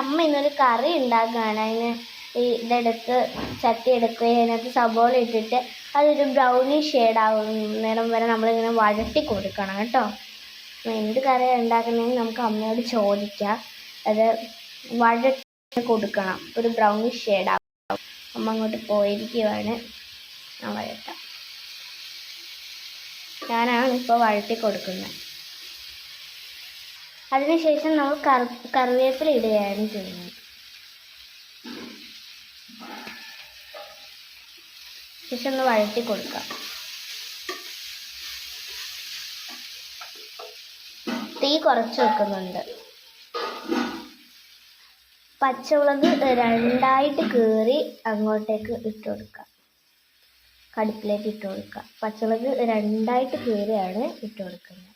അമ്മ ഇന്നൊരു കറി ഉണ്ടാക്കുകയാണ്. അതിന് ഇതെടുത്ത് ചട്ടി എടുക്കുകയും അതിനകത്ത് സബോള ഇട്ടിട്ട് അതൊരു ബ്രൗണി ഷെയ്ഡാകുന്നേരം വരെ നമ്മളിങ്ങനെ വഴട്ടി കൊടുക്കണം കേട്ടോ. എന്ത് കറിയാണ് ഉണ്ടാക്കുന്നതെന്ന് നമുക്ക് അമ്മയോട് ചോദിക്കാം. അത് വഴട്ടി കൊടുക്കണം, ഒരു ബ്രൗണി ഷെയ്ഡാകും. അമ്മ അങ്ങോട്ട് പോയിരിക്കുവാണ്. ആ വഴട്ടാം, ഞാനാണ് ഇപ്പോൾ വഴട്ടി കൊടുക്കുന്നത്. അതിനുശേഷം നമ്മൾ കറിവേപ്പില ഇടുകയാണ് ചെയ്യുന്നത്. ശേഷം ഒന്ന് വഴറ്റി കൊടുക്കാം. തീ കുറച്ച് വെക്കുന്നുണ്ട്. പച്ചമുളക് രണ്ടായിട്ട് കീറി അങ്ങോട്ടേക്ക് ഇട്ട് കൊടുക്കാം, കടുപ്പിലേക്ക് ഇട്ട് കൊടുക്കാം. പച്ചമുളക് രണ്ടായിട്ട് കീറിയാണ് ഇട്ട് കൊടുക്കുന്നത്.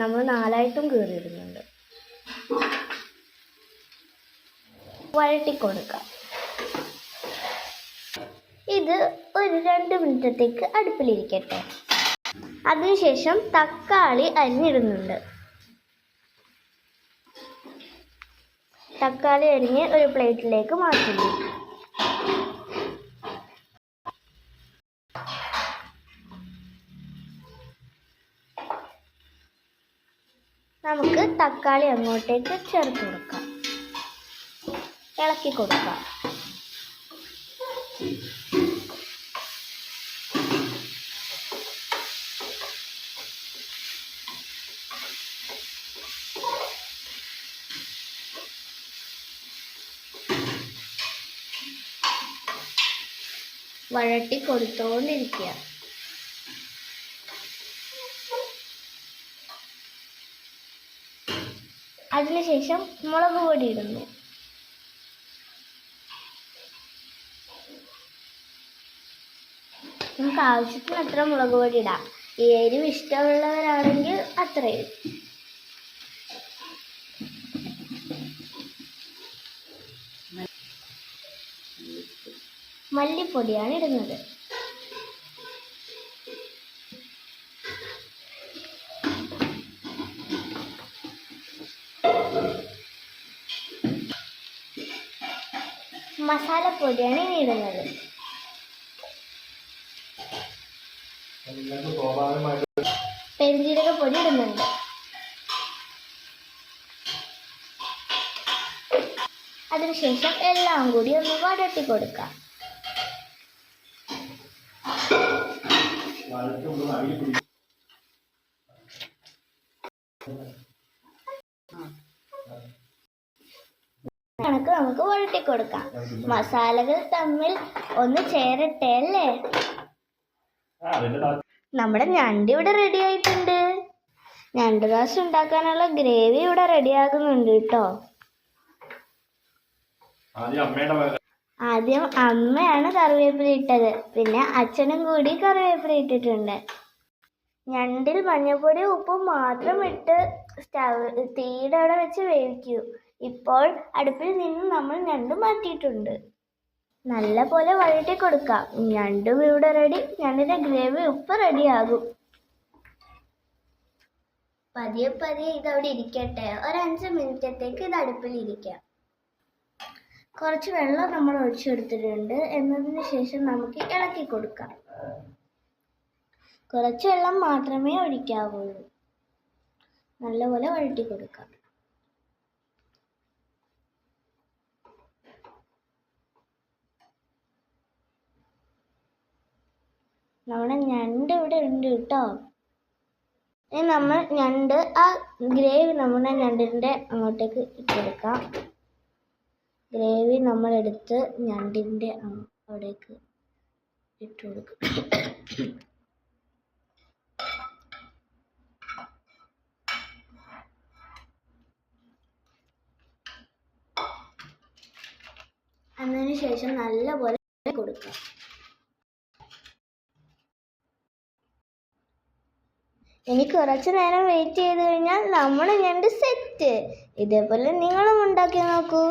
നമ്മൾ 4ആയിട്ടും കീറിയിടുന്നുണ്ട്. വഴട്ടി കൊടുക്കാം. ഇത് ഒരു 2 മിനിറ്റത്തേക്ക് അടുപ്പിലിരിക്കട്ടെ. അതിനുശേഷം തക്കാളി അരിഞ്ഞിടുന്നുണ്ട്. തക്കാളി അരിഞ്ഞ് ഒരു പ്ലേറ്റിലേക്ക് മാറ്റുന്നു. നമുക്ക് തക്കാളി അങ്ങോട്ടേക്ക് ചേർത്ത് കൊടുക്കാം, ഇളക്കി കൊടുക്കാം. വഴട്ടി കൊടുത്തോണ്ടിരിക്കുക. അതിനുശേഷം മുളക് പൊടി ഇടുന്നു. നമുക്ക് ആവശ്യത്തിന് അത്ര മുളക് പൊടി ഇടാം. എരിവ് ഇഷ്ടമുള്ളവരാണെങ്കിൽ അത്രയും. മല്ലിപ്പൊടിയാണ് ഇടുന്നത്. മസാലപ്പൊടിയാണ് ഇനി ഇടുന്നത്. പെരുംജീരകപ്പൊടി ഇടുന്നുണ്ട്. അതിനുശേഷം എല്ലാം കൂടി ഒന്ന് വഴട്ടി കൊടുക്കാം. കണക്ക് നമുക്ക് വഴട്ടി കൊടുക്കാം. മസാലകൾ തമ്മിൽ ഒന്ന് ചേരട്ടെ അല്ലേ. നമ്മുടെ ഞണ്ട് ഇവിടെ റെഡി ആയിട്ടുണ്ട്. ഞണ്ട് റോസ്റ്റ് ഉണ്ടാക്കാനുള്ള ഗ്രേവി ഇവിടെ റെഡിയാകുന്നുണ്ട് കേട്ടോ. ആദ്യം അമ്മയാണ് കറിവേപ്പില ഇട്ടത്, പിന്നെ അച്ഛനും കൂടി കറിവേപ്പില ഇട്ടിട്ടുണ്ട്. ഞണ്ടിൽ മഞ്ഞൾപ്പൊടി ഉപ്പും മാത്രം ഇട്ട് തീയുടെ അവിടെ വെച്ച് വേവിക്കൂ. ഇപ്പോൾ അടുപ്പിൽ നിന്ന് നമ്മൾ ഞണ്ട് മാറ്റിയിട്ടുണ്ട്. നല്ല പോലെ വഴറ്റി കൊടുക്കാം. ഞണ്ടും ഇവിടെ റെഡി. ഞണ്ടിന്റെ ഗ്രേവി ഉപ്പ് റെഡിയാകും. പതിയെ പതിയെ ഇതവിടെ ഇരിക്കട്ടെ. ഒരു 5 മിനിറ്റത്തേക്ക് ഇത് അടുപ്പിൽ ഇരിക്കാം. കുറച്ച് വെള്ളം നമ്മൾ ഒഴിച്ചെടുത്തിട്ടുണ്ട്. എന്നതിന് ശേഷം നമുക്ക് ഇളക്കി കൊടുക്കാം. കുറച്ച് വെള്ളം മാത്രമേ ഒഴിക്കാവുള്ളൂ. നല്ലപോലെ വഴറ്റി കൊടുക്കാം. നമ്മുടെ ഞണ്ട് ഇവിടെ ഉണ്ട് കേട്ടോ. ഇനി നമ്മൾ ഞണ്ട് ആ ഗ്രേവി നമ്മുടെ ഞണ്ടിൻ്റെ അങ്ങോട്ടേക്ക് ഇട്ടെടുക്കാം. ഗ്രേവി നമ്മളെടുത്ത് ഞണ്ടിൻ്റെ അവിടേക്ക് ഇട്ട് കൊടുക്കും. അതിന് ശേഷം നല്ലപോലെ കൊടുക്കാം. ഇനി കുറച്ച് നേരം വെയിറ്റ് ചെയ്ത് കഴിഞ്ഞാൽ നമ്മുടെ ഞണ്ട് സെറ്റ്. ഇതേപോലെ നിങ്ങളും ഉണ്ടാക്കി നോക്കൂ.